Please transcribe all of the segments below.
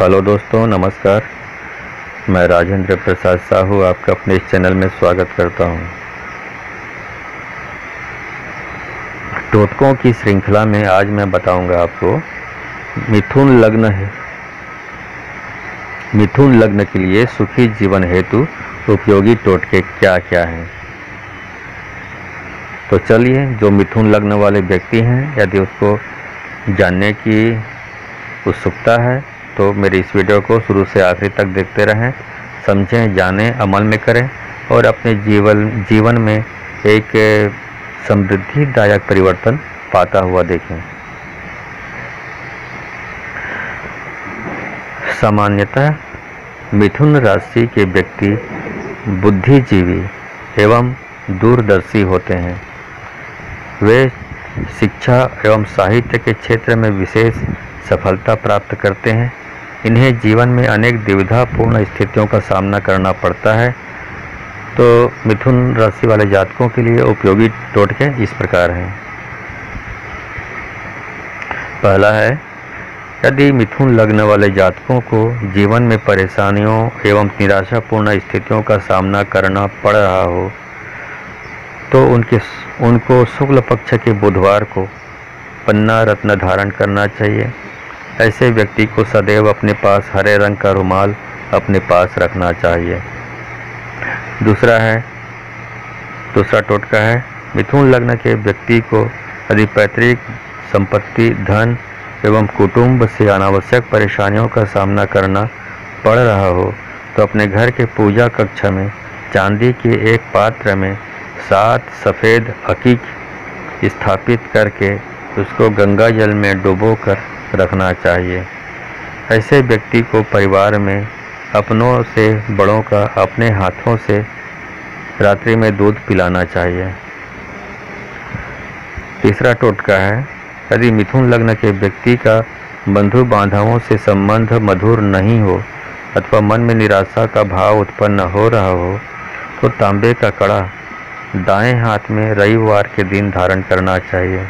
Hello दोस्तों, नमस्कार। मैं राजेंद्र प्रसाद साहू आपका अपने इस चैनल में स्वागत करता हूं। टोटकों की श्रृंखला में आज मैं बताऊंगा आपको मिथुन लग्न है। मिथुन लग्न के लिए सुखी जीवन हेतु उपयोगी टोटके क्या क्या हैं। तो चलिए, जो मिथुन लग्न वाले व्यक्ति हैं, यदि उसको जानने की उत्सुकता है तो मेरी इस वीडियो को शुरू से आखिरी तक देखते रहें, समझें, जानें, अमल में करें और अपने जीवन में एक समृद्धिदायक परिवर्तन पाता हुआ देखें। सामान्यतः मिथुन राशि के व्यक्ति बुद्धिजीवी एवं दूरदर्शी होते हैं। वे शिक्षा एवं साहित्य के क्षेत्र में विशेष सफलता प्राप्त करते हैं। इन्हें जीवन में अनेक दुविधापूर्ण स्थितियों का सामना करना पड़ता है। तो मिथुन राशि वाले जातकों के लिए उपयोगी टोटके इस प्रकार हैं। पहला है, यदि मिथुन लग्न वाले जातकों को जीवन में परेशानियों एवं निराशापूर्ण स्थितियों का सामना करना पड़ रहा हो तो उनको शुक्ल पक्ष के बुधवार को पन्ना रत्न धारण करना चाहिए। ऐसे व्यक्ति को सदैव अपने पास हरे रंग का रुमाल अपने पास रखना चाहिए। दूसरा टोटका है, मिथुन लग्न के व्यक्ति को यदि पैतृक संपत्ति, धन एवं कुटुंब से अनावश्यक परेशानियों का सामना करना पड़ रहा हो तो अपने घर के पूजा कक्ष में चांदी के एक पात्र में 7 सफ़ेद अकीक स्थापित करके उसको गंगा जल में डुबोकर रखना चाहिए। ऐसे व्यक्ति को परिवार में अपनों से बड़ों का अपने हाथों से रात्रि में दूध पिलाना चाहिए। तीसरा टोटका है, यदि मिथुन लग्न के व्यक्ति का बंधु बांधवों से संबंध मधुर नहीं हो अथवा मन में निराशा का भाव उत्पन्न हो रहा हो तो तांबे का कड़ा दाएं हाथ में रविवार के दिन धारण करना चाहिए।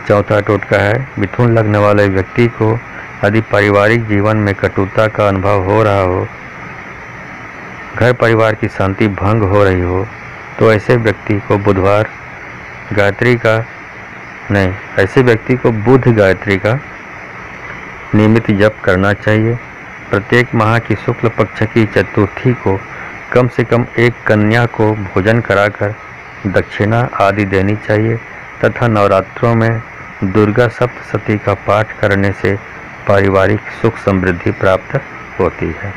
चौथा टोटका है, मिथुन लग्न वाले व्यक्ति को यदि पारिवारिक जीवन में कटुता का अनुभव हो रहा हो, घर परिवार की शांति भंग हो रही हो तो ऐसे व्यक्ति को बुध गायत्री का नियमित जप करना चाहिए। प्रत्येक माह की शुक्ल पक्ष की चतुर्थी को कम से कम एक कन्या को भोजन कराकर दक्षिणा आदि देनी चाहिए तथा नवरात्रों में दुर्गा सप्तशती का पाठ करने से पारिवारिक सुख समृद्धि प्राप्त होती है।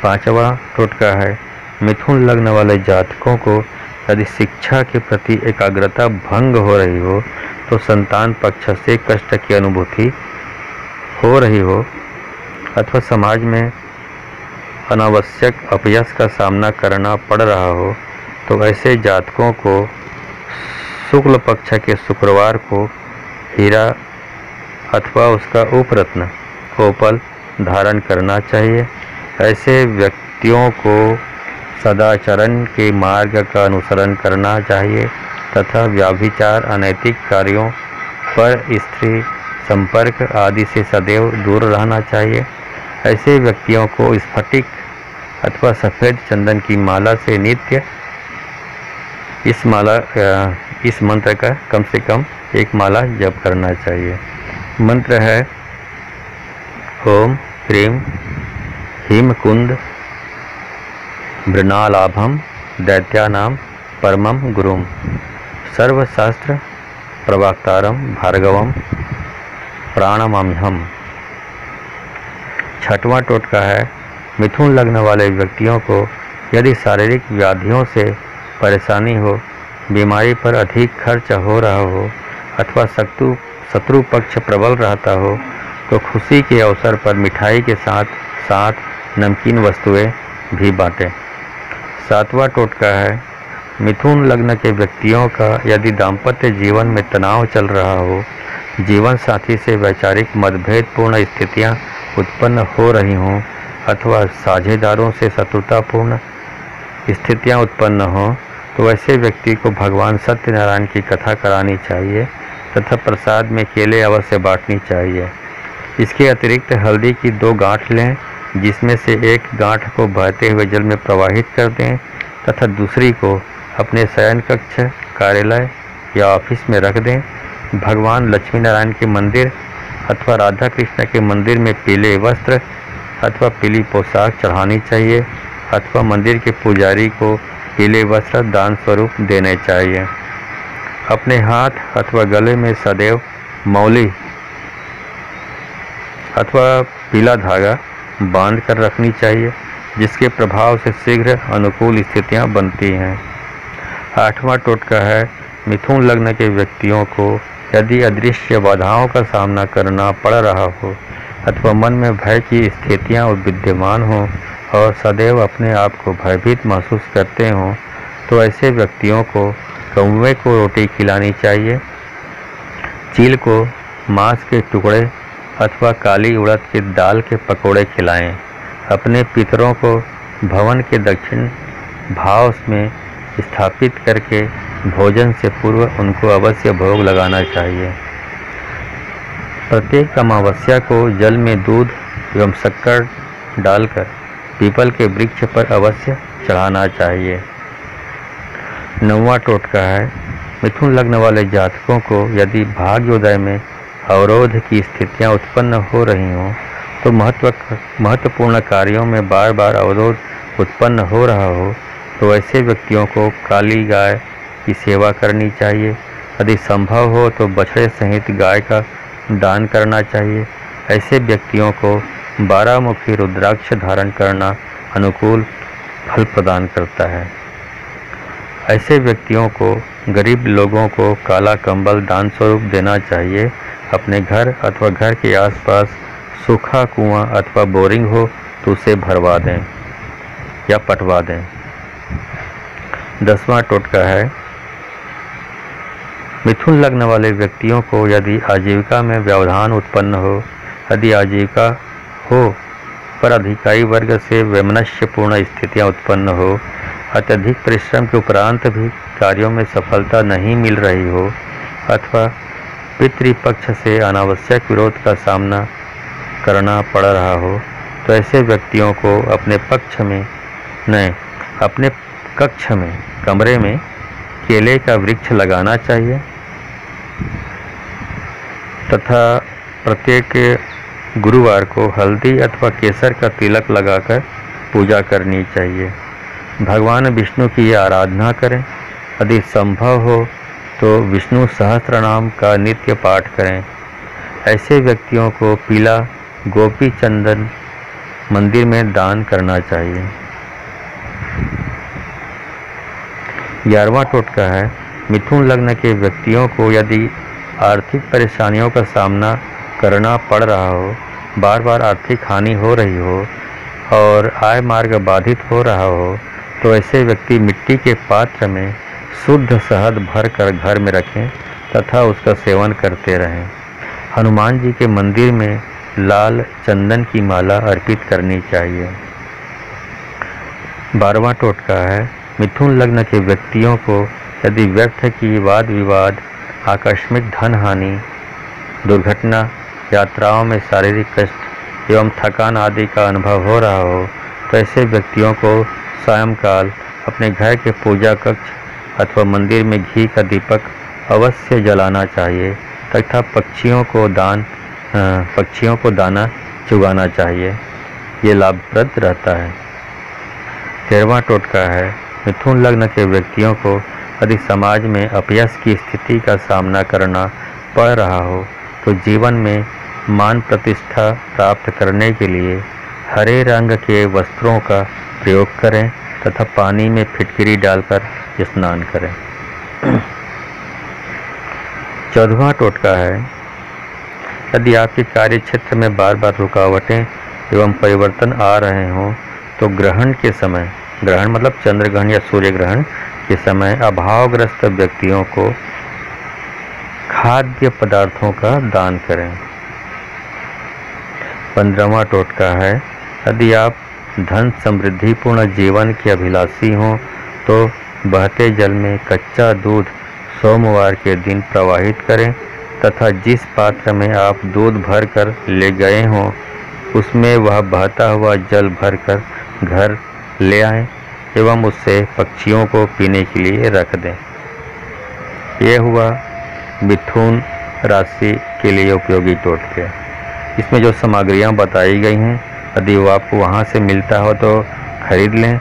पांचवा टोटका है, मिथुन लग्न वाले जातकों को यदि शिक्षा के प्रति एकाग्रता भंग हो रही हो तो संतान पक्ष से कष्ट की अनुभूति हो रही हो अथवा समाज में अनावश्यक अपयश का सामना करना पड़ रहा हो तो ऐसे जातकों को शुक्ल पक्ष के शुक्रवार को हीरा अथवा उसका उपरत्न ओपल धारण करना चाहिए। ऐसे व्यक्तियों को सदाचरण के मार्ग का अनुसरण करना चाहिए तथा व्यभिचार, अनैतिक कार्यों पर स्त्री संपर्क आदि से सदैव दूर रहना चाहिए। ऐसे व्यक्तियों को स्फटिक अथवा सफ़ेद चंदन की माला से नित्य इस मंत्र का कम से कम एक माला जप करना चाहिए। मंत्र है, ओम ह्रीं हिमकुंद मृणालाभम दैत्यानां परमं गुरुम सर्वशास्त्र प्रवक्तारं भार्गवं प्राणमाम्यहम्। छठवां टोटका है, मिथुन लग्न वाले व्यक्तियों को यदि शारीरिक व्याधियों से परेशानी हो, बीमारी पर अधिक खर्च हो रहा हो अथवा शत्रु पक्ष प्रबल रहता हो तो खुशी के अवसर पर मिठाई के साथ साथ नमकीन वस्तुएं भी बांटें। सातवां टोटका है, मिथुन लग्न के व्यक्तियों का यदि दाम्पत्य जीवन में तनाव चल रहा हो, जीवन साथी से वैचारिक मतभेदपूर्ण स्थितियां उत्पन्न हो रही हों अथवा साझेदारों से शत्रुतापूर्ण स्थितियां उत्पन्न हों तो ऐसे व्यक्ति को भगवान सत्यनारायण की कथा करानी चाहिए तथा प्रसाद में केले अवश्य बांटनी चाहिए। इसके अतिरिक्त हल्दी की 2 गांठ लें, जिसमें से एक गांठ को बहते हुए जल में प्रवाहित कर दें तथा दूसरी को अपने शयन कक्ष, कार्यालय या ऑफिस में रख दें। भगवान लक्ष्मी नारायण के मंदिर अथवा राधा कृष्ण के मंदिर में पीले वस्त्र अथवा पीली पोशाक चढ़ानी चाहिए अथवा मंदिर के पुजारी को पीले वस्त्र दान स्वरूप देने चाहिए। अपने हाथ अथवा गले में सदैव मौली अथवा पीला धागा बांध कर रखनी चाहिए, जिसके प्रभाव से शीघ्र अनुकूल स्थितियां बनती हैं। 8वां टोटका है, मिथुन लग्न के व्यक्तियों को यदि अदृश्य बाधाओं का सामना करना पड़ रहा हो अथवा मन में भय की स्थितियां विद्यमान हों और सदैव अपने आप को भयभीत महसूस करते हों, तो ऐसे व्यक्तियों को कौवे को रोटी खिलानी चाहिए, चील को मांस के टुकड़े अथवा काली उड़द की दाल के पकोड़े खिलाएं। अपने पितरों को भवन के दक्षिण भाव में स्थापित करके भोजन से पूर्व उनको अवश्य भोग लगाना चाहिए। प्रत्येक अमावस्या को जल में दूध एवं शक्कर डालकर पीपल के वृक्ष पर अवश्य चढ़ाना चाहिए। 9वां टोटका है, मिथुन लग्न वाले जातकों को यदि भाग्योदय में अवरोध की स्थितियां उत्पन्न हो रही हों तो महत्वपूर्ण कार्यों में बार बार अवरोध उत्पन्न हो रहा हो तो ऐसे व्यक्तियों को काली गाय की सेवा करनी चाहिए। यदि संभव हो तो बछड़े सहित गाय का दान करना चाहिए। ऐसे व्यक्तियों को 12 मुखी रुद्राक्ष धारण करना अनुकूल फल प्रदान करता है। ऐसे व्यक्तियों को गरीब लोगों को काला कंबल दान स्वरूप देना चाहिए। अपने घर अथवा घर के आसपास सूखा कुआं अथवा बोरिंग हो तो उसे भरवा दें या पटवा दें। 10वां टोटका है, मिथुन लग्न वाले व्यक्तियों को यदि आजीविका में व्यवधान उत्पन्न हो, यदि आजीविका हो पर अधिकारी वर्ग से वैमनस्यपूर्ण स्थितियां उत्पन्न हो, अत्यधिक परिश्रम के उपरांत भी कार्यों में सफलता नहीं मिल रही हो अथवा पितृपक्ष से अनावश्यक विरोध का सामना करना पड़ रहा हो, तो ऐसे व्यक्तियों को अपने कक्ष में कमरे में केले का वृक्ष लगाना चाहिए तथा प्रत्येक गुरुवार को हल्दी अथवा केसर का तिलक लगाकर पूजा करनी चाहिए। भगवान विष्णु की आराधना करें। यदि संभव हो तो विष्णु सहस्त्रनाम का नित्य पाठ करें। ऐसे व्यक्तियों को पीला गोपी चंदन मंदिर में दान करना चाहिए। 11वां टोटका है, मिथुन लग्न के व्यक्तियों को यदि आर्थिक परेशानियों का सामना करना पड़ रहा हो, बार बार आर्थिक हानि हो रही हो और आय मार्ग बाधित हो रहा हो, तो ऐसे व्यक्ति मिट्टी के पात्र में शुद्ध शहद भर कर घर में रखें तथा उसका सेवन करते रहें। हनुमान जी के मंदिर में लाल चंदन की माला अर्पित करनी चाहिए। 12वां टोटका है, मिथुन लग्न के व्यक्तियों को यदि व्यर्थ की वाद विवाद, आकस्मिक धन हानि, दुर्घटना, यात्राओं में शारीरिक कष्ट एवं थकान आदि का अनुभव हो रहा हो, तो ऐसे व्यक्तियों को सायंकाल अपने घर के पूजा कक्ष अथवा मंदिर में घी का दीपक अवश्य जलाना चाहिए तथा पक्षियों को दाना चुगाना चाहिए। ये लाभप्रद रहता है। 13वां टोटका है, मिथुन लग्न के व्यक्तियों को यदि समाज में अपयश की स्थिति का सामना करना पड़ रहा हो तो जीवन में मान प्रतिष्ठा प्राप्त करने के लिए हरे रंग के वस्त्रों का प्रयोग करें तथा पानी में फिटकिरी डालकर स्नान करें। 14वां टोटका है, यदि आपके कार्य क्षेत्र में बार बार रुकावटें एवं परिवर्तन आ रहे हों तो ग्रहण के समय, ग्रहण मतलब चंद्र ग्रहण या सूर्य ग्रहण के समय अभावग्रस्त व्यक्तियों को खाद्य पदार्थों का दान करें। 15वां टोटका है, यदि आप धन समृद्धिपूर्ण जीवन के अभिलाषी हों तो बहते जल में कच्चा दूध सोमवार के दिन प्रवाहित करें तथा जिस पात्र में आप दूध भर कर ले गए हों उसमें वह बहता हुआ जल भरकर घर ले आएं एवं उससे पक्षियों को पीने के लिए रख दें। यह हुआ मिथुन राशि के लिए उपयोगी टोटके। इसमें जो सामग्रियां बताई गई हैं, यदि वो आपको वहां से मिलता हो तो खरीद लें,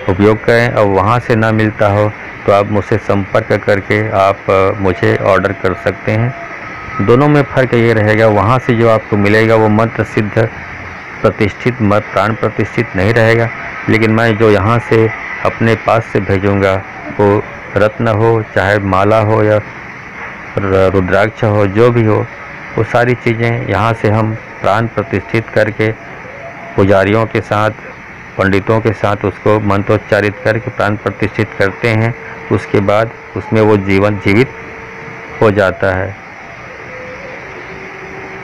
उपयोग करें, और वहां से ना मिलता हो तो आप मुझसे संपर्क करके आप मुझे ऑर्डर कर सकते हैं। दोनों में फ़र्क ये रहेगा, वहाँ से जो आपको मिलेगा वो मंत्र सिद्ध प्रतिष्ठित प्राण प्रतिष्ठित नहीं रहेगा, लेकिन मैं जो यहाँ से अपने पास से भेजूँगा वो रत्न हो, चाहे माला हो या रुद्राक्ष हो, जो भी हो, वो सारी चीज़ें यहाँ से हम प्राण प्रतिष्ठित करके पुजारियों के साथ, पंडितों के साथ उसको मंत्रोच्चारित करके प्राण प्रतिष्ठित करते हैं। उसके बाद उसमें वो जीवित हो जाता है।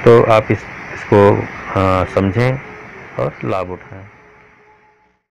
तो आप इसको समझें और लाभ उठाएं।